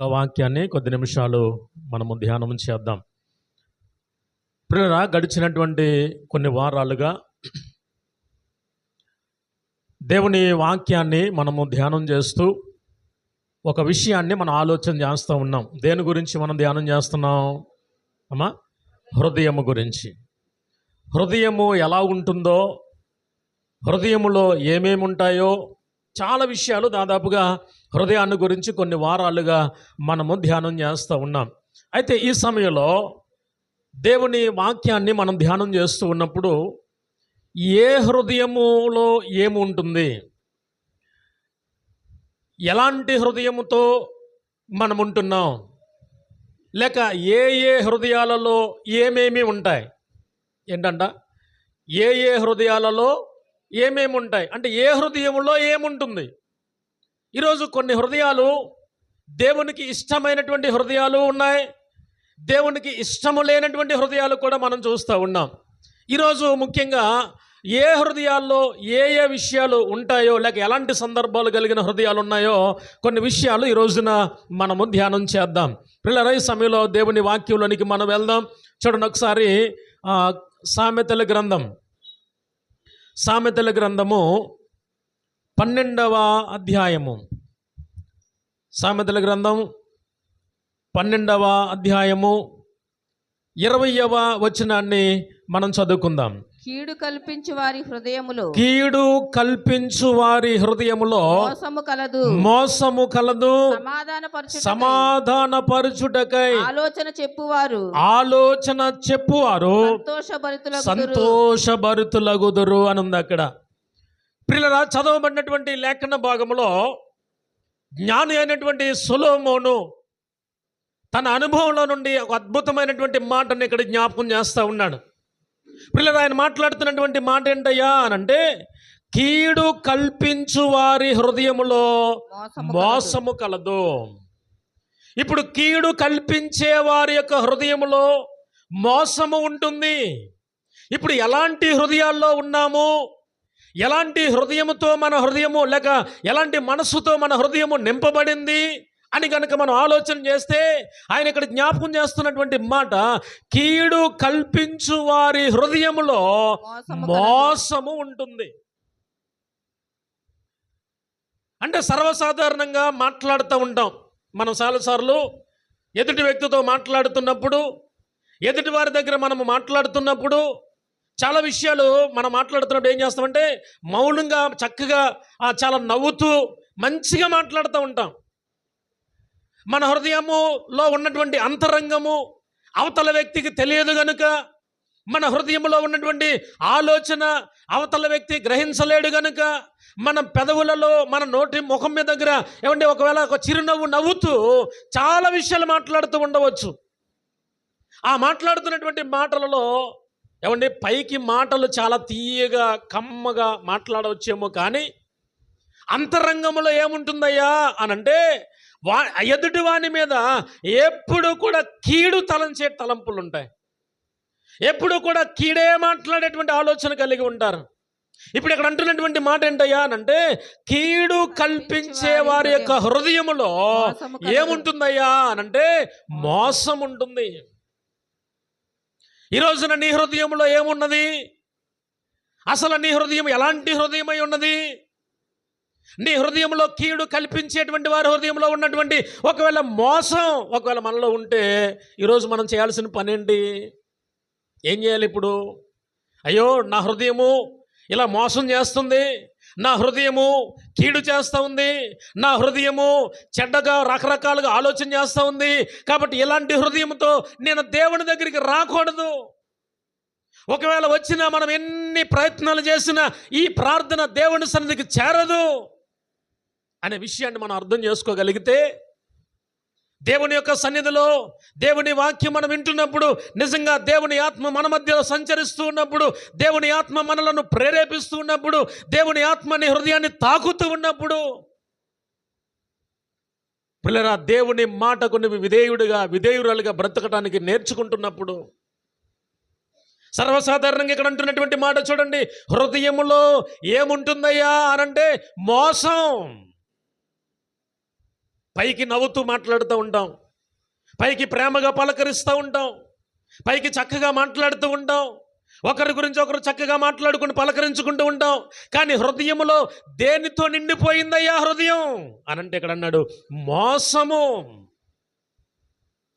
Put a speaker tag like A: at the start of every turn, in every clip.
A: ఆ వాక్యాన్ని కొద్ది నిమిషాలు మనము ధ్యానం చేద్దాం. ప్రియులారా, గడిచినటువంటి కొన్ని వారాలుగా దేవుని వాక్యాన్ని మనము ధ్యానం చేస్తూ ఒక విషయాన్ని మనం ఆలోచన చేస్తూ ఉన్నాం. దేని గురించి మనం ధ్యానం చేస్తున్నాం అమ్మా? హృదయము గురించి. హృదయము ఎలా ఉంటుందో, హృదయములో ఏమేమి ఉంటాయో, చాలా విషయాలు దాదాపుగా హృదయాన్ని గురించి కొన్ని వారాలుగా మనము ధ్యానం చేస్తూ ఉన్నాం. అయితే ఈ సమయంలో దేవుని వాక్యాన్ని మనం ధ్యానం చేస్తూ ఉన్నప్పుడు ఏ హృదయములో ఏముంటుంది, ఎలాంటి హృదయముతో మనం ఉంటున్నాం, లేక ఏ ఏ హృదయాలలో ఏమేమి ఉంటాయి, ఏంటంట ఏ ఏ హృదయాలలో ఏమేమి ఉంటాయి అంటే ఏ హృదయంలో ఏముంటుంది. ఈరోజు కొన్ని హృదయాలు దేవునికి ఇష్టమైనటువంటి హృదయాలు ఉన్నాయి, దేవునికి ఇష్టము లేనటువంటి హృదయాలు కూడా మనం చూస్తూ ఉన్నాం. ఈరోజు ముఖ్యంగా ఏ హృదయాల్లో ఏ ఏ విషయాలు ఉంటాయో, లేక ఎలాంటి సందర్భాలు కలిగిన హృదయాలు ఉన్నాయో కొన్ని విషయాలు ఈ రోజున మనము ధ్యానం చేద్దాం. పిల్లల ఈ సమయంలో దేవుని వాక్యంలోనికి మనం వెళ్దాం. చూడండి ఒకసారి సామెతల గ్రంథము 12వ అధ్యాయము. సామెతల గ్రంథం 12వ అధ్యాయము 20వ వచనాన్ని మనం చదువుకుందాం.
B: కీడు కల్పించు వారి హృదయములో
A: మోసము కలదు, సమాధానపరచుటకై ఆలోచన చెప్పువారు సంతోషభరితులగుదురు అని ఉంది అక్కడ. ప్రియులారా, చదవబడినటువంటి లేఖన భాగంలో జ్ఞాని అయినటువంటి సొలొమోను తన అనుభవంలో నుండి ఒక అద్భుతమైనటువంటి మాటని ఇక్కడ జ్ఞాపకం చేస్తూ ఉన్నాడు. పిల్లలు, ఆయన మాట్లాడుతున్నటువంటి మాట ఏంటయ్యా అనంటే, కీడు కల్పించు వారి హృదయములో మోసము కలదు. ఇప్పుడు కీడు కల్పించే వారి యొక్క హృదయములో మోసము ఉంటుంది. ఇప్పుడు ఎలాంటి హృదయాల్లో ఉన్నాము, ఎలాంటి హృదయముతో మన హృదయము, లేక ఎలాంటి మనస్సుతో మన హృదయము నింపబడింది అని కనుక మనం ఆలోచన చేస్తే, ఆయన ఇక్కడ జ్ఞాపకం చేస్తున్నటువంటి మాట, కీడు కల్పించు వారి హృదయములో మోసము ఉంటుంది. అంటే సర్వసాధారణంగా మాట్లాడుతూ ఉంటాం మనం చాలాసార్లు. ఎదుటి వ్యక్తితో మాట్లాడుతున్నప్పుడు, ఎదుటి వారి దగ్గర మనము మాట్లాడుతున్నప్పుడు చాలా విషయాలు మనం మాట్లాడుతున్నప్పుడు ఏం చేస్తామంటే మౌనంగా చక్కగా చాలా నవ్వుతూ మంచిగా మాట్లాడుతూ ఉంటాం. మన హృదయములో ఉన్నటువంటి అంతరంగము అవతల వ్యక్తికి తెలియదు గనుక, మన హృదయంలో ఉన్నటువంటి ఆలోచన అవతల వ్యక్తి గ్రహించలేడు గనుక, మన పెదవులలో, మన నోటి ముఖం మీద దగ్గర ఏమంటే ఒకవేళ ఒక చిరునవ్వు నవ్వుతూ చాలా విషయాలు మాట్లాడుతూ ఉండవచ్చు. ఆ మాట్లాడుతున్నటువంటి మాటలలో ఏమంటే పైకి మాటలు చాలా తీయగా కమ్మగా మాట్లాడవచ్చేమో, కానీ అంతరంగంలో ఏముంటుందయ్యా అనంటే ఎదుటి వాని మీద ఎప్పుడు కూడా కీడు తలంచే తలంపులు ఉంటాయి. ఎప్పుడు కూడా కీడే మాట్లాడేటువంటి ఆలోచన కలిగి ఉంటారు. ఇప్పుడు ఇక్కడ అంటున్నటువంటి మాట ఏంటయ్యా అనంటే, కీడు కల్పించే వారి యొక్క హృదయములో ఏముంటుందయ్యా అనంటే మోసం ఉంటుంది. ఈ రోజున నీ హృదయంలో ఏమున్నది? అసలు నీ హృదయం ఎలాంటి హృదయమై ఉన్నది? నీ హృదయంలో కీడు కల్పించేటువంటి వారి హృదయంలో ఉన్నటువంటి ఒకవేళ మోసం ఒకవేళ మనలో ఉంటే, ఈరోజు మనం చేయాల్సిన పని ఏంటి? ఏం చేయాలి ఇప్పుడు? అయ్యో, నా హృదయము ఇలా మోసం చేస్తుంది, నా హృదయము కీడు చేస్తూ ఉంది, నా హృదయము చెడ్డగా రకరకాలుగా ఆలోచన చేస్తూ ఉంది, కాబట్టి ఇలాంటి హృదయంతో నేను దేవుని దగ్గరికి రాకూడదు. ఒకవేళ వచ్చినా మనం ఎన్ని ప్రయత్నాలు చేసినా ఈ ప్రార్థన దేవుని సన్నిధికి చేరదు అనే విషయాన్ని మనం అర్థం చేసుకోగలిగితే, దేవుని యొక్క సన్నిధిలో దేవుని వాక్యం మనం వింటున్నప్పుడు, నిజంగా దేవుని ఆత్మ మన మధ్యలో సంచరిస్తూ ఉన్నప్పుడు, దేవుని ఆత్మ మనలను ప్రేరేపిస్తూ ఉన్నప్పుడు, దేవుని ఆత్మని హృదయాన్ని తాకుతూ ఉన్నప్పుడు, పిల్లరా, దేవుని మాటకు నువ్వు విధేయురాలుగా బ్రతకటానికి నేర్చుకుంటున్నప్పుడు, సర్వసాధారణంగా ఇక్కడ అంటున్నటువంటి మాట చూడండి, హృదయములో ఏముంటుందయ్యా అనంటే మోసం. పైకి నవ్వుతూ మాట్లాడుతూ ఉంటాం, పైకి ప్రేమగా పలకరిస్తూ ఉంటాం, పైకి చక్కగా మాట్లాడుతూ ఉంటాం, ఒకరి గురించి ఒకరు చక్కగా మాట్లాడుకుంటూ పలకరించుకుంటూ ఉంటాం. కానీ హృదయంలో దేనితో నిండిపోయిందయ్యా హృదయం అనంటే ఇక్కడ అన్నాడు మోసము.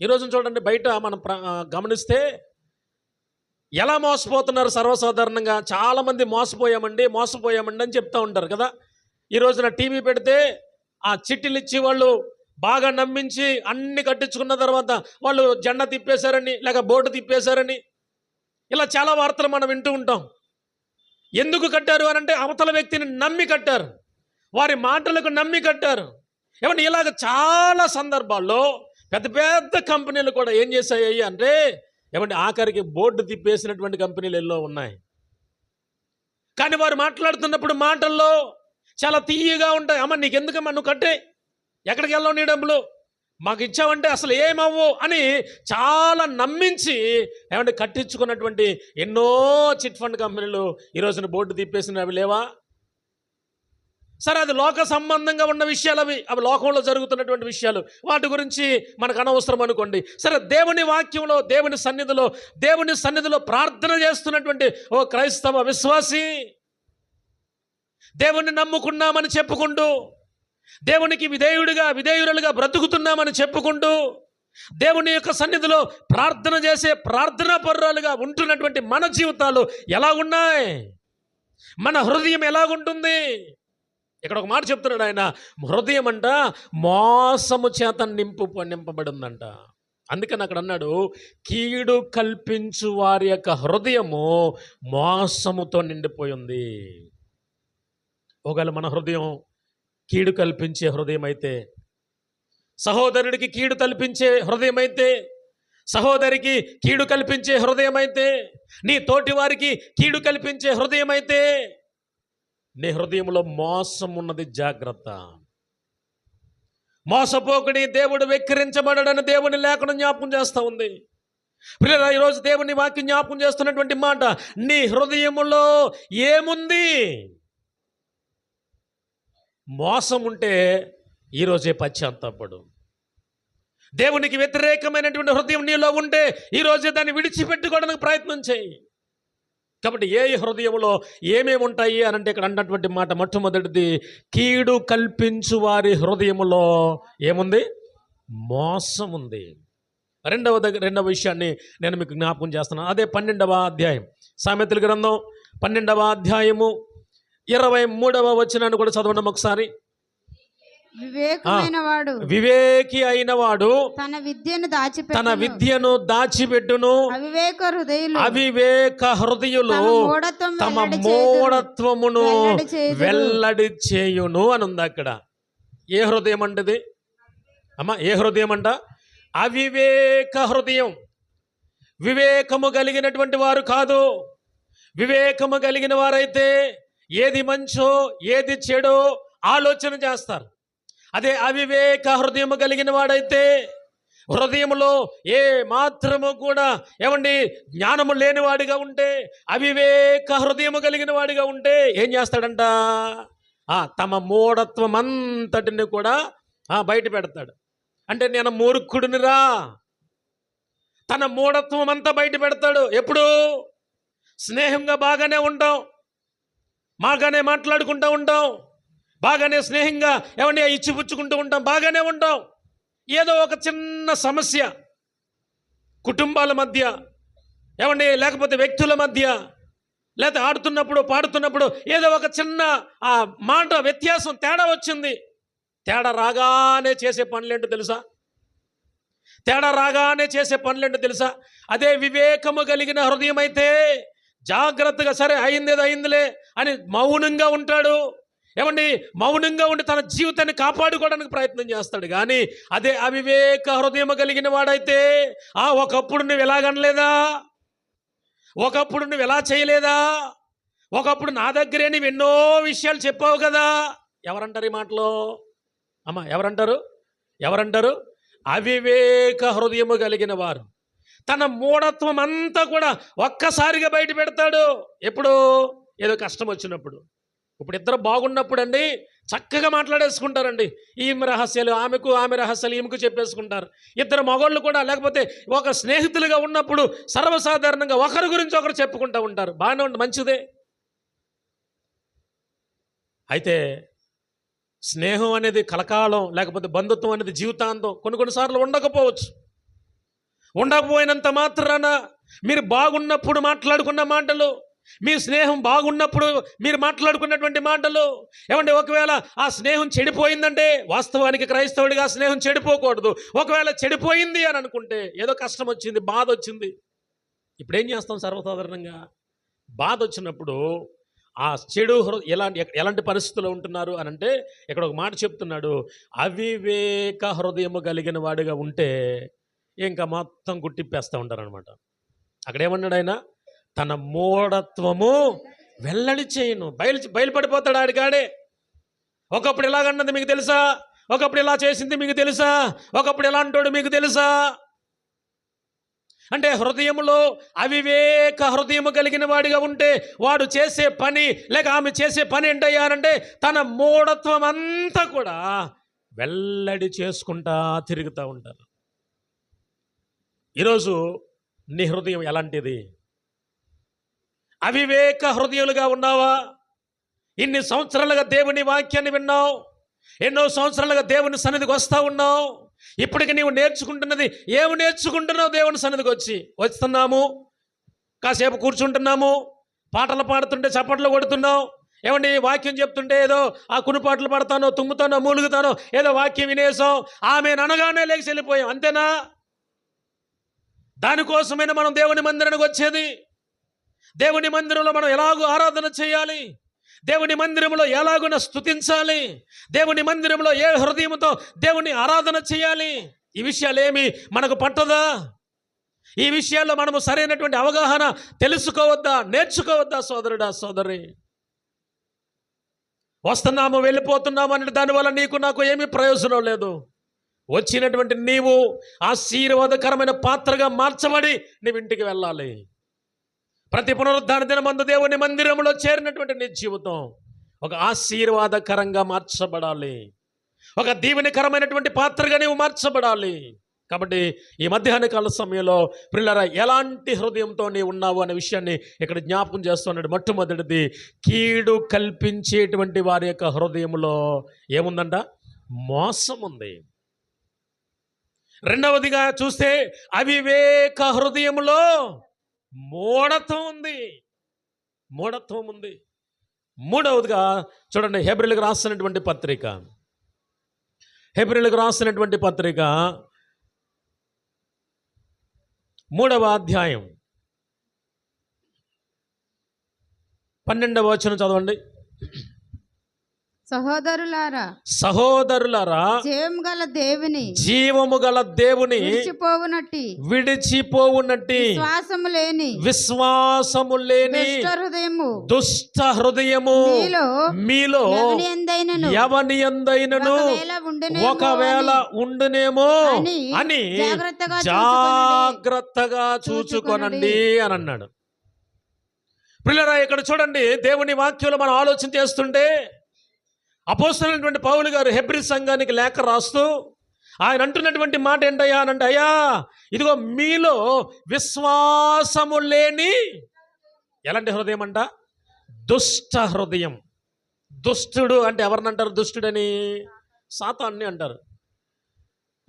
A: ఈరోజు చూడండి, బయట మనం గమనిస్తే ఎలా మోసపోతున్నారు. సర్వసాధారణంగా చాలామంది మోసపోయామండి అని చెప్తూ ఉంటారు కదా. ఈ రోజున టీవీ పెడితే ఆ చిట్టీలు ఇచ్చి వాళ్ళు బాగా నమ్మించి అన్ని కట్టించుకున్న తర్వాత వాళ్ళు జెండా తిప్పేశారని, లేక బోర్డు తిప్పేశారని, ఇలా చాలా వార్తలు మనం వింటూ ఉంటాం. ఎందుకు కట్టారు అని అంటే అవతల వ్యక్తిని నమ్మి కట్టారు, వారి మాటలకు నమ్మి కట్టారు. ఏమంటే ఇలాగ చాలా సందర్భాల్లో పెద్ద పెద్ద కంపెనీలు కూడా ఏం చేశాయి అంటే ఏమంటే ఆఖరికి బోర్డు తిప్పేసినటువంటి కంపెనీలు ఎన్నో ఉన్నాయి. కానీ వారు మాట్లాడుతున్నప్పుడు మాటల్లో చాలా తీయగా ఉంటాయి. అమ్మ నీకెందుకమ్మా, నువ్వు కట్టే, ఎక్కడికి వెళ్ళావు, నీ డబ్బులు మాకు ఇచ్చావంటే అసలు ఏమవ్వు అని చాలా నమ్మించి ఏమంటే కట్టించుకున్నటువంటి ఎన్నో చిట్ ఫండ్ కంపెనీలు ఈ రోజున బోర్డు తిప్పేసినవి లేవా? సరే, అది లోక సంబంధంగా ఉన్న విషయాలు, అవి లోకంలో జరుగుతున్నటువంటి విషయాలు, వాటి గురించి మనకు అనవసరం అనుకోండి. సరే, దేవుని వాక్యంలో దేవుని సన్నిధిలో ప్రార్థన చేస్తున్నటువంటి ఓ క్రైస్తవ విశ్వాసి, దేవుణ్ణి నమ్ముకున్నామని చెప్పుకుంటూ, దేవునికి విధేయులుగా బ్రతుకుతున్నామని చెప్పుకుంటూ, దేవుని యొక్క సన్నిధిలో ప్రార్థన చేసే ప్రార్థనా పరురాలుగా ఉంటున్నటువంటి మన జీవితాలు ఎలా ఉన్నాయి? మన హృదయం ఎలాగుంటుంది? ఇక్కడ ఒక మాట చెప్తున్నాడు ఆయన, హృదయం అంట మోసము చేత నింపబడి ఉందంట. అందుకని అక్కడ అన్నాడు, కీడు కల్పించు వారి యొక్క హృదయము మోసముతో నిండిపోయింది. ఒకవేళ మన హృదయం కీడు కల్పించే హృదయం అయితే, సహోదరుడికి కీడు కల్పించే హృదయం అయితే, సహోదరికి కీడు కల్పించే హృదయం అయితే, నీ తోటి వారికి కీడు కల్పించే హృదయం అయితే, నీ హృదయంలో మోసం ఉన్నది, జాగ్రత్త. మోసపోకుడి, దేవుడు వెక్కిరించబడని దేవుని లేఖనం జ్ఞాపకం చేస్తూ ఉంది. పిల్లలు, ఈరోజు దేవుని వాక్యం జ్ఞాపకం చేస్తున్నటువంటి మాట, నీ హృదయములో ఏముంది? మోసం ఉంటే ఈరోజే పశ్చాత్తాపడు. దేవునికి వ్యతిరేకమైనటువంటి హృదయం నీలో ఉంటే ఈరోజే దాన్ని విడిచిపెట్టుకోవడానికి ప్రయత్నం చేయి. కాబట్టి ఏ హృదయంలో ఏమేమి ఉంటాయి అని అంటే ఇక్కడ అన్నటువంటి మాట, మొట్టమొదటిది, కీడు కల్పించు వారి హృదయములో ఏముంది? మోసం ఉంది. రెండవ విషయాన్ని నేను మీకు జ్ఞాపకం చేస్తున్నాను. అదే 12వ అధ్యాయం, సామెతల గ్రంథం 12వ అధ్యాయము 23వ వచనాన్ని కూడా చదవండి ఒకసారి. వివేకి అయిన వాడు తన విద్యను దాచిపెట్టును, అవివేక హృదయులు తమ మూఢత్వమును వెల్లడి చేయును అని ఉంది అక్కడ. ఏ హృదయం అంటది అమ్మా? ఏ హృదయం అంట? అవివేక హృదయం. వివేకము కలిగినటువంటి వారు కాదు. వివేకము కలిగిన వారైతే ఏది మంచో ఏది చెడో ఆలోచన చేస్తారు. అదే అవివేక హృదయము కలిగిన వాడైతే, హృదయంలో ఏ మాత్రము కూడా జ్ఞానము లేనివాడిగా ఉంటే, అవివేక హృదయము కలిగిన వాడిగా ఉంటే ఏం చేస్తాడంట? తమ మూఢత్వం అంతటిని కూడా బయట పెడతాడు. అంటే నేను మూర్ఖుడినిరా, తన మూఢత్వం అంతా బయట పెడతాడు. ఎప్పుడు? స్నేహంగా బాగానే ఉంటాం, బాగానే మాట్లాడుకుంటూ ఉంటాం, బాగానే స్నేహంగా ఇచ్చిపుచ్చుకుంటూ ఉంటాం, బాగానే ఉంటాం. ఏదో ఒక చిన్న సమస్య కుటుంబాల మధ్య లేకపోతే వ్యక్తుల మధ్య, లేకపోతే ఆడుతున్నప్పుడు పాడుతున్నప్పుడు ఏదో ఒక చిన్న మాట వ్యత్యాసం, తేడా వచ్చింది. తేడా రాగానే చేసే పనులేంటో తెలుసా? అదే వివేకము కలిగిన హృదయం అయితే జాగ్రత్తగా, సరే అయిందేదో అయిందిలే అని మౌనంగా ఉంటాడు. మౌనంగా ఉండి తన జీవితాన్ని కాపాడుకోవడానికి ప్రయత్నం చేస్తాడు. కానీ అదే అవివేక హృదయం కలిగిన వాడైతే, ఒకప్పుడు నువ్వు ఎలాగనలేదా, ఒకప్పుడు నువ్వు ఎలా చేయలేదా, ఒకప్పుడు నా దగ్గరే నువ్వు ఎన్నో విషయాలు చెప్పావు కదా. ఎవరంటారు ఈ మాటలో అమ్మా? ఎవరంటారు? అవివేక హృదయము కలిగిన వారు తన మూఢత్వం అంతా కూడా ఒక్కసారిగా బయట పెడతాడు. ఎప్పుడు? ఏదో కష్టం వచ్చినప్పుడు, ఇప్పుడు ఇద్దరు బాగున్నప్పుడు అండి చక్కగా మాట్లాడేసుకుంటారండి. ఈమె రహస్యాలు ఆమెకు, ఆమె రహస్యాలు ఈమెకు చెప్పేసుకుంటారు. ఇద్దరు మగోళ్ళు కూడా లేకపోతే ఒక స్నేహితులుగా ఉన్నప్పుడు సర్వసాధారణంగా ఒకరి గురించి ఒకరు చెప్పుకుంటూ ఉంటారు. బాగానే ఉంది, మంచిదే. అయితే స్నేహం అనేది కలకాలం, లేకపోతే బంధుత్వం అనేది జీవితాంతం కొన్నిసార్లు ఉండకపోవచ్చు. ఉండకపోయినంత మాత్రాన మీరు బాగున్నప్పుడు మాట్లాడుకున్న మాటలు, మీ స్నేహం బాగున్నప్పుడు మీరు మాట్లాడుకున్నటువంటి మాటలు, ఏమంటే ఒకవేళ ఆ స్నేహం చెడిపోయిందంటే, వాస్తవానికి క్రైస్తవుడిగా ఆ స్నేహం చెడిపోకూడదు. ఒకవేళ చెడిపోయింది అని అనుకుంటే, ఏదో కష్టం వచ్చింది, బాధ వచ్చింది, ఇప్పుడు ఏం చేస్తాం? సర్వసాధారణంగా బాధ వచ్చినప్పుడు ఆ చెడు ఎలాంటి పరిస్థితుల్లో ఉంటున్నారు అని అంటే, ఇక్కడ ఒక మాట చెప్తున్నాడు, అవివేక హృదయము కలిగిన వాడిగా ఉంటే ఇంకా మొత్తం గుట్టిప్పేస్తూ ఉంటారనమాట. అక్కడ ఏమన్నాడు ఆయన? తన మూఢత్వము వెల్లడి చేయను. బయలుపడిపోతాడు ఆడికాడే. ఒకప్పుడు ఇలాగన్నది మీకు తెలుసా? ఒకప్పుడు ఇలా చేసింది మీకు తెలుసా? ఒకప్పుడు ఎలా అంటాడు మీకు తెలుసా? అంటే హృదయంలో అవివేక హృదయము కలిగిన వాడిగా ఉంటే వాడు చేసే పని లేక ఆమె చేసే పని ఏంటయ్యారంటే తన మూఢత్వం అంతా కూడా వెల్లడి చేసుకుంటా తిరుగుతూ ఉంటారు. ఈరోజు నీ హృదయం ఎలాంటిది? అవివేక హృదయాలుగా ఉన్నావా? ఇన్ని సంవత్సరాలుగా దేవుని వాక్యాన్ని విన్నావు, ఎన్నో సంవత్సరాలుగా దేవుని సన్నిధికి వస్తూ ఉన్నావు. ఇప్పటికి నీవు నేర్చుకుంటున్నది ఏమి నేర్చుకుంటున్నావు? దేవుని సన్నిధికి వస్తున్నాము, కాసేపు కూర్చుంటున్నాము, పాటలు పాడుతుంటే చప్పట్లు కొడుతున్నావు, ఏమండి వాక్యం చెప్తుంటే ఏదో ఆ కునిపాటలు పడతానో, తుమ్ముతానో, మూలుగుతానో, ఏదో వాక్యం వినేసాం, ఆమె అనగానే లేచి వెళ్ళిపోయాం, అంతేనా? దానికోసమైనా మనం దేవుని మందిరానికి వచ్చేది. దేవుని మందిరంలో మనం ఎలాగో ఆరాధన చేయాలి, దేవుని మందిరంలో ఎలాగున స్తుతించాలి, దేవుని మందిరంలో ఏ హృదయంతో దేవుని ఆరాధన చేయాలి, ఈ విషయాలేమి మనకు పట్టదా? ఈ విషయాల్లో మనము సరైనటువంటి అవగాహన తెలుసుకోవద్దా, నేర్చుకోవద్దా? సోదరుడా, సోదరి, వస్తున్నాము వెళ్ళిపోతున్నాము అంటే దానివల్ల నీకు నాకు ఏమీ ప్రయోజనం లేదు. వచ్చినటువంటి నీవు ఆశీర్వాదకరమైన పాత్రగా మార్చబడి నీవు ఇంటికి వెళ్ళాలి. ప్రతి పునరుద్ధాన దినమందు దేవుని మందిరంలో చేరినటువంటి నీ జీవితం ఒక ఆశీర్వాదకరంగా మార్చబడాలి, ఒక దీవెనకరమైనటువంటి పాత్రగా నీవు మార్చబడాలి. కాబట్టి ఈ మధ్యాహ్న కాల సమయంలో ప్రియులారా, ఎలాంటి హృదయంతో నీవు ఉన్నావు అనే విషయాన్ని ఇక్కడ జ్ఞాపకం చేస్తున్నాడు. మొట్టమొదటిది, కీడు కల్పించేటువంటి వారి యొక్క హృదయంలో ఏముందంట? మోసం ఉంది. రెండవదిగా చూస్తే అవివేక హృదయంలో మూఢత్వం ఉంది. మూఢత్వం ఉంది. మూడవదిగా చూడండి, హెబ్రీయులకు రాసినటువంటి పత్రిక 3వ అధ్యాయం 12వ వచనం చదవండి. సహోదరులారా జీవము గల దేవుని విడిచిపోవునట్టి విశ్వాసము లేని దుష్ట హృదయము మీలో ఎవని యందైనను ఒకవేళ ఉండునేమో అని జాగ్రత్తగా చూచుకొనండి అని అన్నాడు. ప్రియులారా, ఇక్కడ చూడండి, దేవుని వాక్యంలో మనం ఆలోచన చేస్తుంటే అపోస్తలుడైనటువంటి పౌలు గారు హెబ్రీ సంఘానికి లేఖ రాస్తూ ఆయన అంటున్నటువంటి మాట ఏంటయ్యా అని అంటే, అయ్యా ఇదిగో మీలో విశ్వాసము లేని ఎలాంటి హృదయం అంట? దుష్ట హృదయం. దుష్టుడు అంటే ఎవరిని అంటారు? దుష్టుడని సాతాన్ని అంటారు.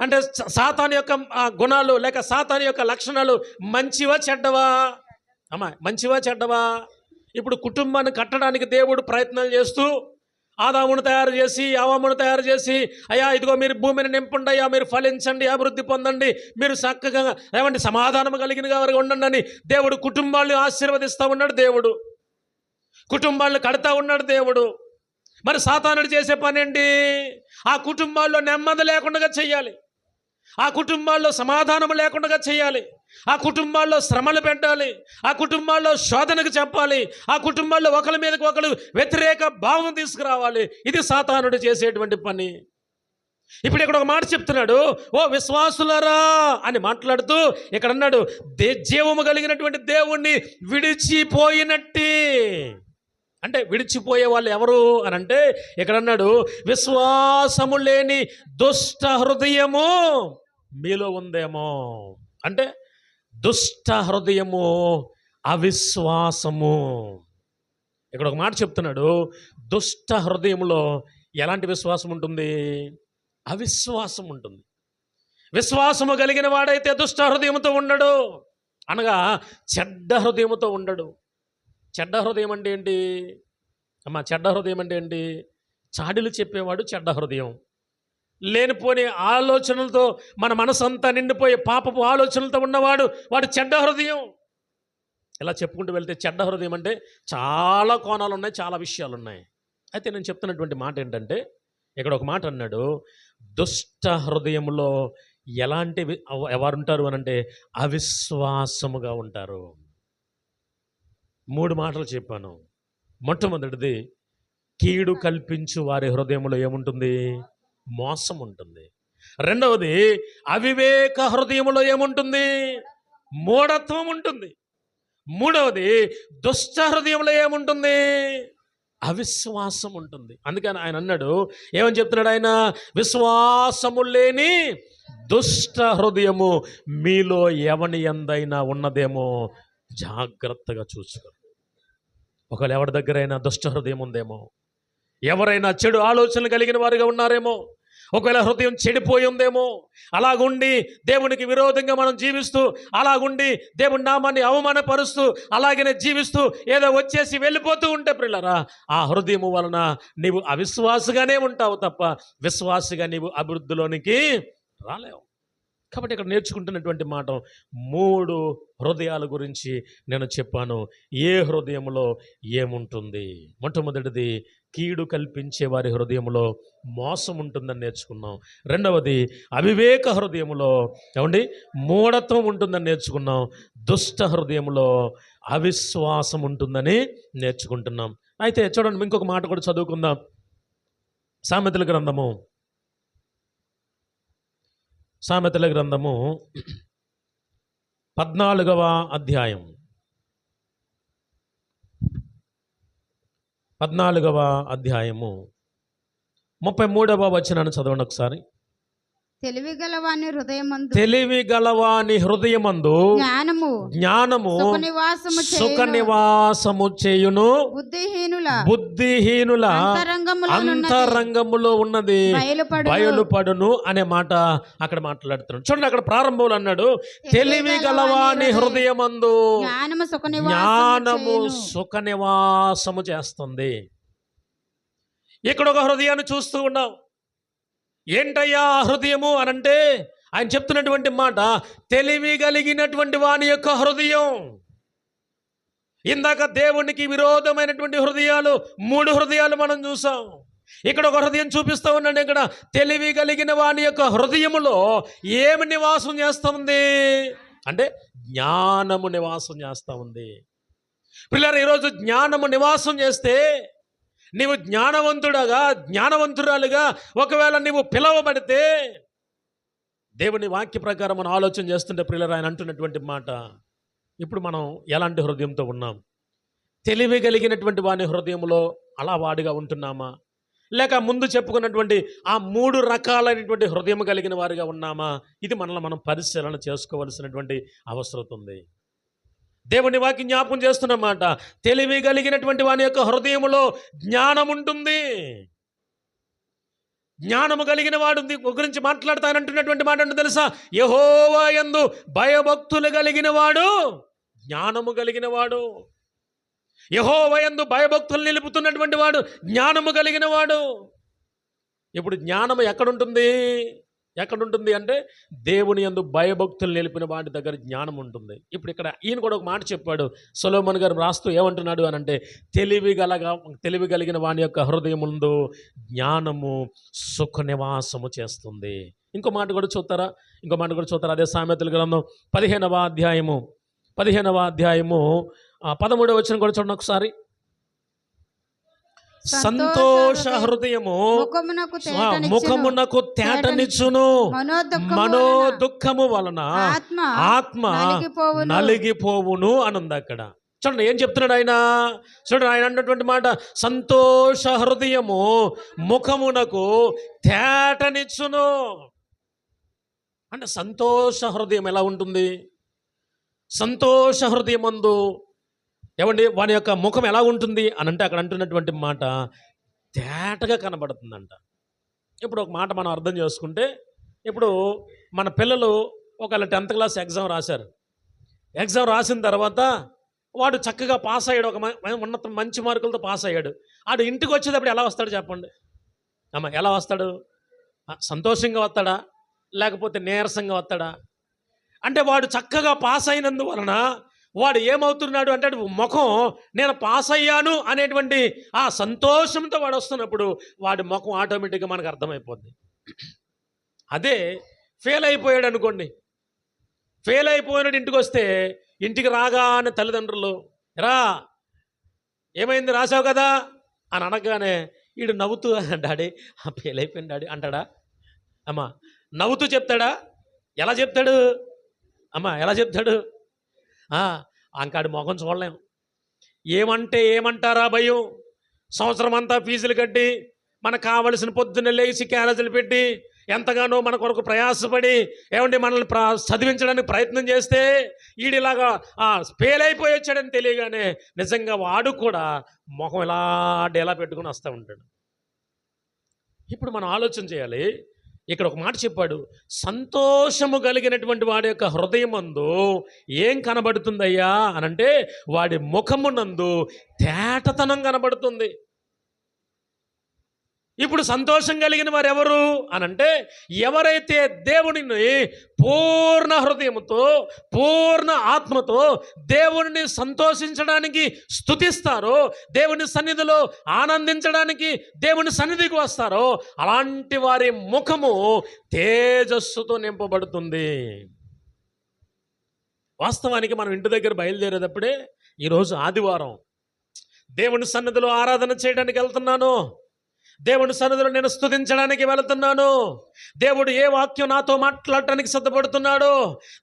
A: అంటే సాతాను యొక్క గుణాలు లేక సాతాను యొక్క లక్షణాలు మంచివా చెడ్డవా? అమ్మా, మంచివా చెడ్డవా? ఇప్పుడు కుటుంబాన్ని కట్టడానికి దేవుడు ప్రయత్నాలు చేస్తూ ఆదామును తయారు చేసి అవ్వమును తయారు చేసి, అయ్యా ఇదిగో మీరు భూమిని నింపండి, అయ్యా మీరు ఫలించండి, అభివృద్ధి పొందండి, మీరు చక్కగా ఏమండి సమాధానం కలిగిన వారికి ఉండండి అని దేవుడు కుటుంబాలను ఆశీర్వదిస్తూ ఉన్నాడు. దేవుడు కుటుంబాలను కడతా ఉన్నాడు. దేవుడు మరి సాతానుడు చేసే పని ఏంటి? ఆ కుటుంబాల్లో నెమ్మది లేకుండా చేయాలి, ఆ కుటుంబాల్లో సమాధానం లేకుండా చేయాలి, ఆ కుటుంబాల్లో శ్రమలు పెట్టాలి, ఆ కుటుంబాల్లో శోధనకు చెప్పాలి, ఆ కుటుంబాల్లో ఒకరి మీదకి ఒకరు వ్యతిరేక భావం తీసుకురావాలి. ఇది సాతానుడు చేసేటువంటి పని. ఇప్పుడు ఇక్కడ ఒక మాట చెప్తున్నాడు, ఓ విశ్వాసులారా అని మాట్లాడుతూ ఇక్కడ అన్నాడు, జీవము కలిగినటువంటి దేవుణ్ణి విడిచిపోయినట్టి అంటే విడిచిపోయే వాళ్ళు ఎవరు అని అంటే ఇక్కడ అన్నాడు, విశ్వాసము లేని దుష్ట హృదయము మీలో ఉందేమో. అంటే దుష్ట హృదయము, అవిశ్వాసము. ఇక్కడ ఒక మాట చెప్తున్నాడు, దుష్ట హృదయంలో ఎలాంటి విశ్వాసం ఉంటుంది? అవిశ్వాసం ఉంటుంది. విశ్వాసము కలిగిన వాడైతే దుష్ట హృదయంతో ఉండడు, అనగా చెడ్డ హృదయంతో ఉండడు. చెడ్డ హృదయం అంటే ఏంటి అమ్మా? చెడ్డ హృదయం అంటే ఏంటి? చాడీలు చెప్పేవాడు చెడ్డ హృదయం. లేనిపోని ఆలోచనలతో మన మనసంతా నిండిపోయి పాపపు ఆలోచనలతో ఉన్నవాడు వాడు చెడ్డ హృదయం. ఇలా చెప్పుకుంటూ వెళ్తే చెడ్డ హృదయం అంటే చాలా కోణాలు ఉన్నాయి, చాలా విషయాలు ఉన్నాయి. అయితే నేను చెప్తున్నటువంటి మాట ఏంటంటే, ఇక్కడ ఒక మాట అన్నాడు, దుష్ట హృదయంలో ఎలాంటి ఎవరు ఉంటారు అని అంటే అవిశ్వాసముగా ఉంటారు. 3 మాటలు చెప్పాను. మొట్టమొదటిది, కీడు కల్పించు వారి హృదయంలో ఏముంటుంది? మోసం ఉంటుంది. రెండవది, అవివేక హృదయంలో ఏముంటుంది? మూఢత్వం ఉంటుంది. మూడవది, దుష్ట హృదయంలో ఏముంటుంది? అవిశ్వాసం ఉంటుంది. అందుకని ఆయన అన్నాడు, ఏమని చెప్తున్నాడు ఆయన? విశ్వాసము లేని దుష్ట హృదయము మీలో ఎవని యందైనా ఉన్నదేమో జాగ్రత్తగా చూసుకో. ఒకవేళ ఎవరి దగ్గరైనా దుష్ట హృదయం ఉందేమో, ఎవరైనా చెడు ఆలోచనలు కలిగిన వారుగా ఉన్నారేమో, ఒకవేళ హృదయం చెడిపోయి ఉందేమో, అలాగుండి దేవునికి విరోధంగా మనం జీవిస్తూ, అలాగుండి దేవుని నామాన్ని అవమానపరుస్తూ, అలాగనే జీవిస్తూ ఏదో వచ్చేసి వెళ్ళిపోతూ ఉంటే ప్రియులారా, ఆ హృదయము వలన నీవు అవిశ్వాసగానే ఉంటావు తప్ప విశ్వాసగా నీవు అభివృద్ధిలోనికి రాలేవు. కాబట్టి ఇక్కడ నేర్చుకుంటున్నటువంటి మాట 3 హృదయాల గురించి నేను చెప్పాను. ఏ హృదయంలో ఏముంటుంది? మొట్టమొదటిది, కీడు కల్పించే వారి హృదయంలో మోసం ఉంటుందని నేర్చుకున్నాం. రెండవది, అవివేక హృదయంలో ఏమండి మూఢత్వం ఉంటుందని నేర్చుకున్నాం. దుష్ట హృదయంలో అవిశ్వాసం ఉంటుందని నేర్చుకుంటున్నాం. అయితే చూడండి, ఇంకొక మాట కూడా చదువుకుందాం. సామెతల గ్రంథము 14వ అధ్యాయం 33వ వచనాన్ని చదవండి ఒకసారి.
B: తెలివిగలవాని
A: హృదయమందు జ్ఞానము సుఖ నివాసము చేయును, బుద్ధిహీనుల అంతరంగములో ఉన్నది బయలుపడును అనే మాట అక్కడ మాట్లాడుతున్నాడు. చూడండి, అక్కడ ప్రారంభంలో అన్నాడు, తెలివిగలవాని హృదయమందు జ్ఞానము సుఖ నివాసము చేస్తుంది. ఇక్కడ ఒక హృదయాన్ని చూస్తూ ఉన్నాం. ఏంటయ్యా హృదయము అనంటే ఆయన చెప్తున్నటువంటి మాట, తెలివి కలిగినటువంటి వాని యొక్క హృదయం. ఇందాక దేవునికి విరోధమైనటువంటి హృదయాలు 3 హృదయాలు మనం చూసాం. ఇక్కడ ఒక హృదయం చూపిస్తూ ఉన్నాడు. ఇక్కడ తెలివి కలిగిన వాని యొక్క హృదయములో ఏమి నివాసం చేస్తూ ఉంది అంటే జ్ఞానము నివాసం చేస్తూ ఉంది. పిల్లలు, ఈరోజు జ్ఞానము నివాసం చేస్తే, నీవు జ్ఞానవంతురాలుగా ఒకవేళ నీవు పిలవబడితే, దేవుని వాక్య ప్రకారం మనం ఆలోచన చేస్తుంటే ప్రియులారా, ఆయన అంటున్నటువంటి మాట, ఇప్పుడు మనం ఎలాంటి హృదయంతో ఉన్నాం? తెలివి కలిగినటువంటి వాని హృదయంలో అలా వాడిగా ఉంటున్నామా, లేక ముందు చెప్పుకున్నటువంటి ఆ 3 రకాలైనటువంటి హృదయం కలిగిన వారిగా ఉన్నామా? ఇది మనల్ని మనం పరిశీలన చేసుకోవలసినటువంటి అవసరం ఉంది. దేవుని వాక్యం జ్ఞాపకం చేస్తున్నమాట, తెలివి కలిగినటువంటి వాని యొక్క హృదయములో జ్ఞానం ఉంటుంది. జ్ఞానము కలిగిన వాడు గురించి మాట్లాడతానంటున్నటువంటి మాట అంటే తెలుసా? యెహోవా యందు భయభక్తులు కలిగిన వాడు జ్ఞానము కలిగిన వాడు. యెహోవా యందు భయభక్తులు నిలుపుతున్నటువంటి వాడు జ్ఞానము కలిగిన వాడు. ఇప్పుడు జ్ఞానము ఎక్కడుంటుంది అంటే దేవుని యందు భయభక్తులు నిలిపిన వాడి దగ్గర జ్ఞానం ఉంటుంది. ఇప్పుడు ఇక్కడ ఈయన కూడా ఒక మాట చెప్పాడు, సొలొమోను గారు రాస్తూ ఏమంటున్నాడు అని అంటే, తెలివి కలిగిన వాని యొక్క హృదయం ముందు జ్ఞానము సుఖ నివాసము చేస్తుంది. ఇంకో మాట కూడా చూస్తారా? అదే సామెతల గ్రంథం 15వ అధ్యాయము 13వ వచనం కూడా చూడండి ఒకసారి. సంతోష హృదయము ముఖమునకు తేటనిచ్చును, మనోదుఃఖము వలన ఆత్మ నలిగిపోవును అనుంది అక్కడ. చూడండి ఏం చెప్తున్నాడు ఆయన. చూడండి ఆయన అన్నటువంటి మాట, సంతోష హృదయము ముఖమునకు తేటనిచ్చును. అంటే సంతోష హృదయం ఎలా ఉంటుంది? సంతోష హృదయమందు ఏమండి వాని యొక్క ముఖం ఎలా ఉంటుంది అని అంటే అక్కడ అంటున్నటువంటి మాట తేటగా కనబడుతుందంట. ఇప్పుడు ఒక మాట మనం అర్థం చేసుకుంటే, ఇప్పుడు మన పిల్లలు ఒకవేళ 10th క్లాస్ ఎగ్జామ్ రాశారు. ఎగ్జామ్ రాసిన తర్వాత వాడు చక్కగా పాస్ అయ్యాడు, ఒక ఉన్నత మంచి మార్కులతో పాస్ అయ్యాడు. ఆడు ఇంటికి వచ్చేటప్పుడు ఎలా వస్తాడు చెప్పండి అమ్మ? ఎలా వస్తాడు? సంతోషంగా వస్తాడా లేకపోతే నీరసంగా వస్తాడా? అంటే వాడు చక్కగా పాస్ అయినందువలన వాడు ఏమవుతున్నాడు అంటే ముఖం, నేను పాస్ అయ్యాను అనేటువంటి ఆ సంతోషంతో వాడు వస్తున్నప్పుడు వాడి ముఖం ఆటోమేటిక్గా మనకు అర్థమైపోద్ది. అదే ఫెయిల్ అయిపోయాడు అనుకోండి, ఫెయిల్ అయిపోయినాడు ఇంటికి వస్తే, ఇంటికి రాగానే తల్లిదండ్రులు రా ఏమైంది రాసావు కదా అని అనగానే వీడు నవ్వుతూ డాడీ ఫెయిల్ అయిపోయింది డాడీ అంటాడా? అమ్మా నవ్వుతూ చెప్తాడా? ఎలా చెప్తాడు అమ్మా? ఎలా చెప్తాడు? అంకాడి మొఖం చూడలేం. ఏమంటే ఏమంటారా భయం. సంవత్సరం అంతా ఫీజులు కట్టి మనకు కావలసిన పొద్దున్న లేచి క్యారేజీలు పెట్టి ఎంతగానో మన కొరకు ప్రయాసపడి ఏమంటే మనల్ని చదివించడానికి ప్రయత్నం చేస్తే ఈడిలాగా ఫెయిల్ అయిపోయి వచ్చాడని తెలియగానే నిజంగా వాడు కూడా ముఖం ఇలా డేలా పెట్టుకుని వస్తూ ఉంటాడు. ఇప్పుడు మనం ఆలోచన చేయాలి. ఇక్కడ ఒక మాట చెప్పాడు, సంతోషము కలిగినటువంటి వాడి యొక్క హృదయమందు ఏం కనబడుతుందయ్యా అనంటే వాడి ముఖమునందు తేటతనం కనబడుతుంది. ఇప్పుడు సంతోషం కలిగిన వారు ఎవరు అనంటే ఎవరైతే దేవునిని పూర్ణ హృదయముతో పూర్ణ ఆత్మతో దేవుని సంతోషించడానికి స్తుతిస్తారో, దేవుని సన్నిధిలో ఆనందించడానికి దేవుని సన్నిధికి వస్తారో అలాంటి వారి ముఖము తేజస్సుతో నింపబడుతుంది. వాస్తవానికి మనం ఇంటి దగ్గర బయలుదేరేటప్పుడే ఈరోజు ఆదివారం దేవుని సన్నిధిలో ఆరాధన చేయడానికి వెళ్తున్నాను, దేవుని సన్నిధిలో నేను స్తుతించడానికి వెళుతున్నాను, దేవుడు ఏ వాక్యం నాతో మాట్లాడటానికి సిద్ధపడుతున్నాడు,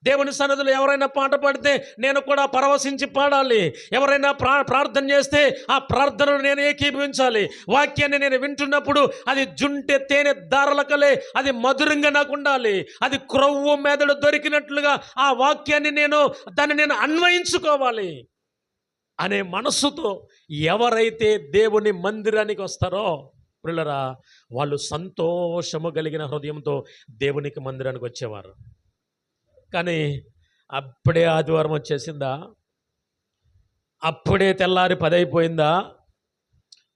A: దేవుని సన్నిధిలో ఎవరైనా పాట పాడితే నేను కూడా పరవశించి పాడాలి, ఎవరైనా ప్రార్థన చేస్తే ఆ ప్రార్థనను నేను ఏకీభవించాలి, వాక్యాన్ని నేను వింటున్నప్పుడు అది జుంటె తేనె దారలకలే అది మధురంగా నాకు ఉండాలి, అది క్రొవ్వు మెదడు దొరికినట్లుగా ఆ వాక్యాన్ని దాన్ని నేను అన్వయించుకోవాలి అనే మనస్సుతో ఎవరైతే దేవుని మందిరానికి వస్తారో ప్రియులారా వాళ్ళు సంతోషము కలిగిన హృదయంతో దేవునికి మందిరానికి వచ్చేవారు. కానీ అప్పుడే ఆదివారం వచ్చేసిందా, అప్పుడే తెల్లారి 10 అయిపోయిందా,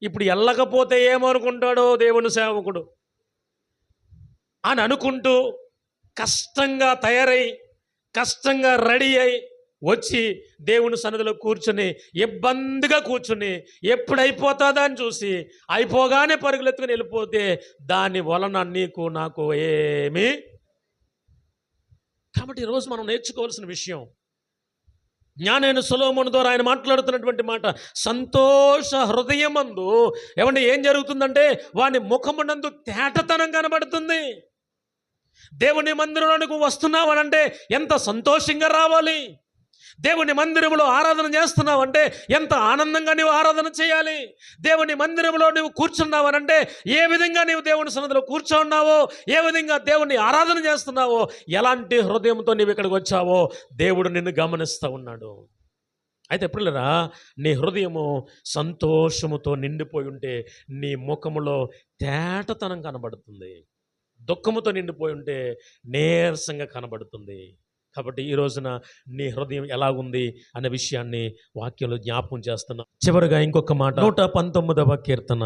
A: ఇప్పుడు వెళ్ళకపోతే ఏమనుకుంటాడో దేవుని సేవకుడు అని అనుకుంటూ కష్టంగా తయారై కష్టంగా రెడీ అయి వచ్చి దేవుని సన్నిధిలో కూర్చుని ఇబ్బందిగా కూర్చుని ఎప్పుడు అయిపోతుందా అని చూసి అయిపోగానే పరుగులెత్తుకుని వెళ్ళిపోతే దాని వలన నీకు నాకు ఏమీ. కాబట్టి ఈరోజు మనం నేర్చుకోవాల్సిన విషయం, జ్ఞానైన సొలొమోను ద్వారా ఆయన మాట్లాడుతున్నటువంటి మాట, సంతోష హృదయమందు ఏమంటే ఏం జరుగుతుందంటే వాని ముఖమునందు తేటతనం కనబడుతుంది. దేవుని మందిరంలోనికి వస్తున్నావనంటే ఎంత సంతోషంగా రావాలి, దేవుని మందిరంలో ఆరాధన చేస్తున్నావంటే ఎంత ఆనందంగా నీవు ఆరాధన చేయాలి, దేవుని మందిరంలో నువ్వు కూర్చున్నావనంటే ఏ విధంగా నీవు దేవుని సన్నిధిలో కూర్చున్నావో, ఏ విధంగా దేవుని ఆరాధన చేస్తున్నావో, ఎలాంటి హృదయంతో నీవు ఇక్కడికి వచ్చావో దేవుడు నిన్ను గమనిస్తూ ఉన్నాడు. అయితే ఎప్పుడులేరా నీ హృదయము సంతోషముతో నిండిపోయి ఉంటే నీ ముఖములో తేటతనం కనబడుతుంది, దుఃఖముతో నిండిపోయి ఉంటే నీరసంగా కనబడుతుంది. కాబట్టి ఈ రోజున నీ హృదయం ఎలాగుంది అనే విషయాన్ని వాక్యంలో జ్ఞాపకం చేస్తున్నాం. చివరిగా ఇంకొక మాట, 119వ కీర్తన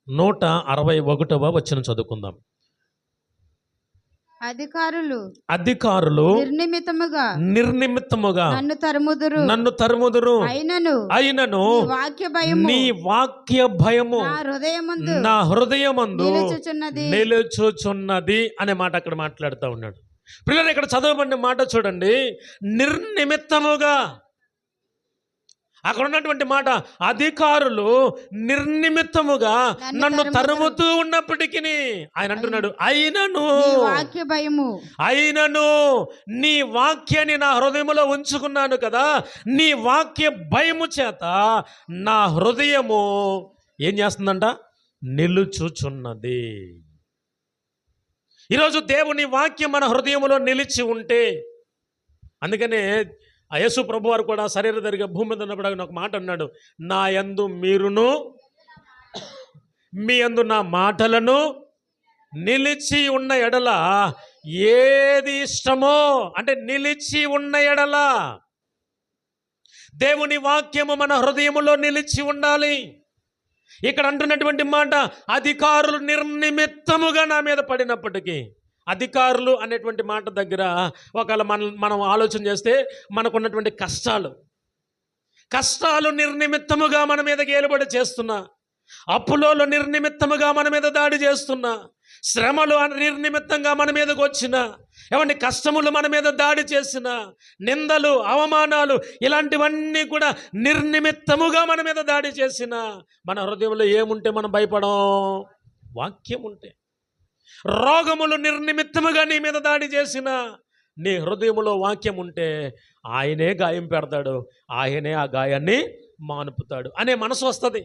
A: 161వ వచనం చదువుకుందాం. అధికారులు నిర్నిమిత్తముగా నన్ను తరుముదురు అయినను నీ వాక్య భయము నా హృదయమందు నిలుచుచున్నది అనే మాట అక్కడ మాట్లాడుతూ ఉన్నాడు. పిల్లలు ఇక్కడ చదవబడిన మాట చూడండి, నిర్నిమిత్తముగా అక్కడ ఉన్నటువంటి మాట, అధికారులు నిర్నిమిత్తముగా నన్ను తరుముతూ ఉన్నప్పటికీ, ఆయన అంటున్నాడు, అయినను
B: నీ వాక్య భయము
A: నీ వాక్యాన్ని నా హృదయములో ఉంచుకున్నాను కదా, నీ వాక్య భయము చేత నా హృదయము ఏం చేస్తుందంట, నిలుచుచున్నది. ఈరోజు దేవుని వాక్యం మన హృదయంలో నిలిచి ఉంటే, అందుకనే యేసు ప్రభు వారు కూడా శరీరధారిగా భూమి మీద ఉన్నప్పుడు ఆయన ఒక మాట అన్నాడు, నా యందు మీరును మీ యందు నా మాటలను నిలిచి ఉన్న ఎడల ఏది ఇష్టమో, అంటే నిలిచి ఉన్న ఎడల దేవుని వాక్యము మన హృదయములో నిలిచి ఉండాలి. ఇక్కడ అంటున్నటువంటి మాట, అధికారులు నిర్నిమిత్తముగా నా మీద పడినప్పటికీ, అధికారులు అనేటువంటి మాట దగ్గర ఒకవేళ మనం ఆలోచన చేస్తే మనకున్నటువంటి కష్టాలు నిర్నిమిత్తముగా మన మీద గేలుబడి చేస్తున్నా, అప్పులోలు నిర్నిమిత్తముగా మన మీద దాడి చేస్తున్నా, శ్రమలు నిర్నిమిత్తంగా మన మీదకి వచ్చిన, ఏమంటే కష్టములు మన మీద దాడి చేసిన, నిందలు అవమానాలు ఇలాంటివన్నీ కూడా నిర్నిమిత్తముగా మన మీద దాడి చేసిన, మన హృదయంలో ఏముంటే మనం భయపడం, వాక్యం ఉంటే. రోగములు నిర్నిమిత్తముగా నీ మీద దాడి చేసిన, నీ హృదయములో వాక్యం ఉంటే ఆయనే గాయం పెడతాడు, ఆయనే ఆ గాయాన్ని మానుపుతాడు అనే మనసు వస్తుంది.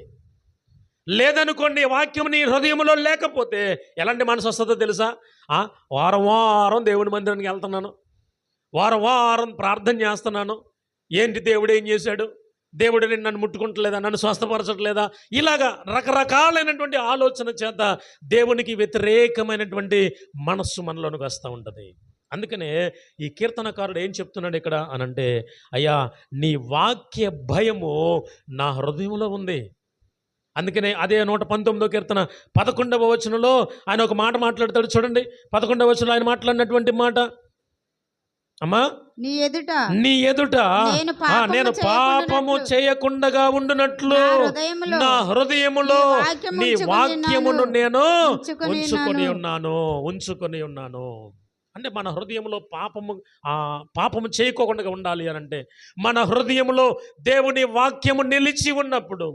A: లేదనుకోండి, వాక్యం నీ హృదయంలో లేకపోతే ఎలాంటి మనసు వస్తుందో తెలుసా? వారం దేవుని మందిరానికి వెళ్తున్నాను, వారం ప్రార్థన చేస్తున్నాను, ఏంటి దేవుడు ఏం చేశాడు, దేవుడు నన్ను ముట్టుకుంటలేదా, నన్ను స్వస్థపరచట్లేదా, ఇలాగా రకరకాలైనటువంటి ఆలోచన చేత దేవునికి వ్యతిరేకమైనటువంటి మనస్సు మనలోనికి వస్తూ ఉంటుంది. అందుకనే ఈ కీర్తనకారుడు ఏం చెప్తున్నాడు ఇక్కడ అనంటే, అయ్యా నీ వాక్య భయము నా హృదయంలో ఉంది. అందుకనే అదే 119వ కీర్తన 11వ వచనంలో ఆయన ఒక మాట మాట్లాడతాడు. చూడండి, 11వ వచనంలో ఆయన మాట్లాడినటువంటి మాట, అమ్మా
B: నీ ఎదుట
A: నేను పాపము చేయకుండా ఉండునట్లు నా హృదయములో నీ వాక్యమును నేను ఉంచుకొని ఉన్నాను. అంటే మన హృదయంలో పాపము చేయకోకుండా ఉండాలి అని అంటే, మన హృదయంలో దేవుని వాక్యము నిలిచి ఉన్నప్పుడు,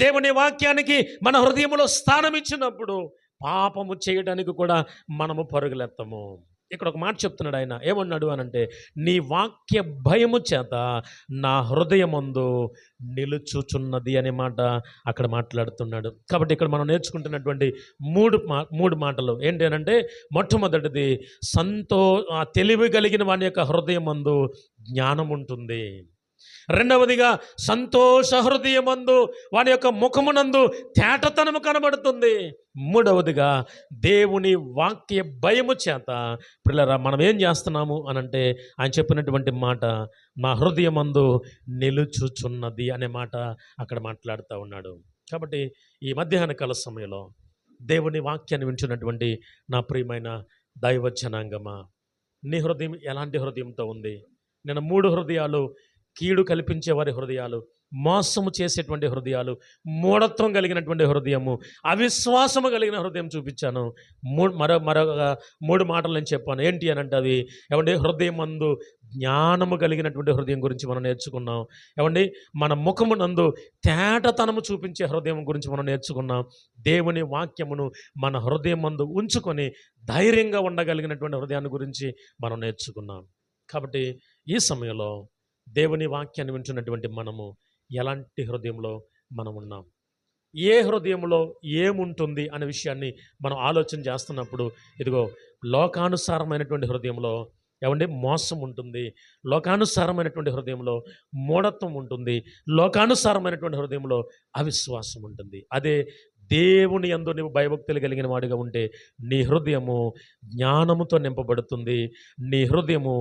A: దేవుని వాక్యానికి మన హృదయంలో స్థానం ఇచ్చినప్పుడు పాపము చేయడానికి కూడా మనము పరుగులెత్తము. ఇక్కడ ఒక మాట చెప్తున్నాడు ఆయన, ఏమన్నాడు అనంటే, నీ వాక్య భయము చేత నా హృదయమందు నిలుచుచున్నది అనే మాట అక్కడ మాట్లాడుతున్నాడు. కాబట్టి ఇక్కడ మనం నేర్చుకుంటున్నటువంటి మూడు మాటలు ఏంటి అనంటే, మొట్టమొదటిది తెలివి కలిగిన వాని యొక్క హృదయమందు జ్ఞానం ఉంటుంది. రెండవదిగా సంతోష హృదయమందు వాని యొక్క ముఖమునందు తేటతనము కనబడుతుంది. మూడవదిగా దేవుని వాక్య భయము చేత పిల్లరా మనం ఏం చేస్తున్నాము అనంటే, ఆయన చెప్పినటువంటి మాట, నా హృదయమందు నిలుచుచున్నది అనే మాట అక్కడ మాట్లాడుతూ ఉన్నాడు. కాబట్టి ఈ మధ్యాహ్న కాల సమయంలో దేవుని వాక్యాన్ని వింటున్నటువంటి నా ప్రియమైన దైవ జనాంగమా, నీ హృదయం ఎలాంటి హృదయంతో ఉంది? నేను 3 హృదయాలు, కీడు కల్పించే వారి హృదయాలు, మోసము చేసేటువంటి హృదయాలు, మూఢత్వం కలిగినటువంటి హృదయము, అవిశ్వాసము కలిగిన హృదయం చూపించాను. మరొక 3 మాటలు నేను చెప్పాను. ఏంటి అని అంటే, అవి ఏమంటే హృదయమందు జ్ఞానము కలిగినటువంటి హృదయం గురించి మనం నేర్చుకున్నాం. ఏమండి మన ముఖమునందు తేటతనము చూపించే హృదయం గురించి మనం నేర్చుకున్నాం. దేవుని వాక్యమును మన హృదయమందు ఉంచుకొని ధైర్యంగా ఉండగలిగినటువంటి హృదయాన్ని గురించి మనం నేర్చుకున్నాం. కాబట్టి ఈ సమయంలో దేవుని వాక్యాన్ని వింటున్నటువంటి మనము ఎలాంటి హృదయంలో మనం ఉన్నాం, ఏ హృదయంలో ఏముంటుంది అనే విషయాన్ని మనం ఆలోచన చేస్తున్నప్పుడు, ఇదిగో లోకానుసారమైనటువంటి హృదయంలో ఏమంటే మోసం ఉంటుంది, లోకానుసారమైనటువంటి హృదయంలో మూఢత్వం ఉంటుంది, లోకానుసారమైనటువంటి హృదయంలో అవిశ్వాసం ఉంటుంది. అదే దేవుని యందు నువ్వు భయభక్తులు కలిగిన వాడిగా ఉంటే నీ హృదయము జ్ఞానముతో నింపబడుతుంది, నీ హృదయము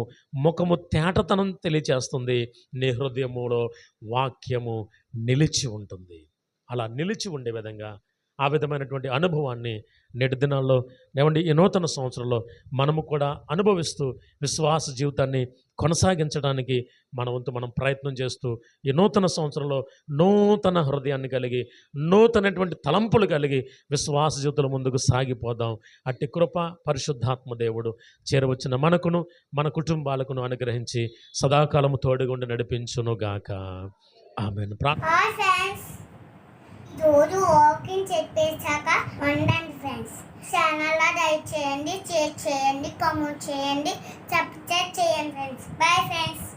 A: ముఖము తేటతనం తెలియచేస్తుంది, నీ హృదయములో వాక్యము నిలిచి ఉంటుంది. అలా నిలిచి ఉండే విధంగా, ఆ విధమైనటువంటి అనుభవాన్ని నేటి దినాల్లో ఏమండి ఈ నూతన సంవత్సరంలో మనము కూడా అనుభవిస్తూ విశ్వాస జీవితాన్ని కొనసాగించడానికి మన వంతు మనం ప్రయత్నం చేస్తూ ఈ నూతన సంవత్సరంలో నూతన హృదయాన్ని కలిగి, నూతనటువంటి తలంపులు కలిగి విశ్వాస జీవితంలో ముందుకు సాగిపోదాం. అట్టి కృప పరిశుద్ధాత్మ దేవుడు చేరవచ్చిన మనకును మన కుటుంబాలకును అనుగ్రహించి సదాకాలము తోడుగుండి నడిపించునుగాక. ఆమేన్.
C: హాయ్ ఫ్రెండ్స్, రోజు వాకింగ్ చెప్పేశాక ఉండండి ఫ్రెండ్స్. ఛానల్ లైక్ చేయండి, షేర్ చేయండి, కామెంట్ చేయండి, సబ్స్క్రైబ్ చేయండి ఫ్రెండ్స్. Bye friends.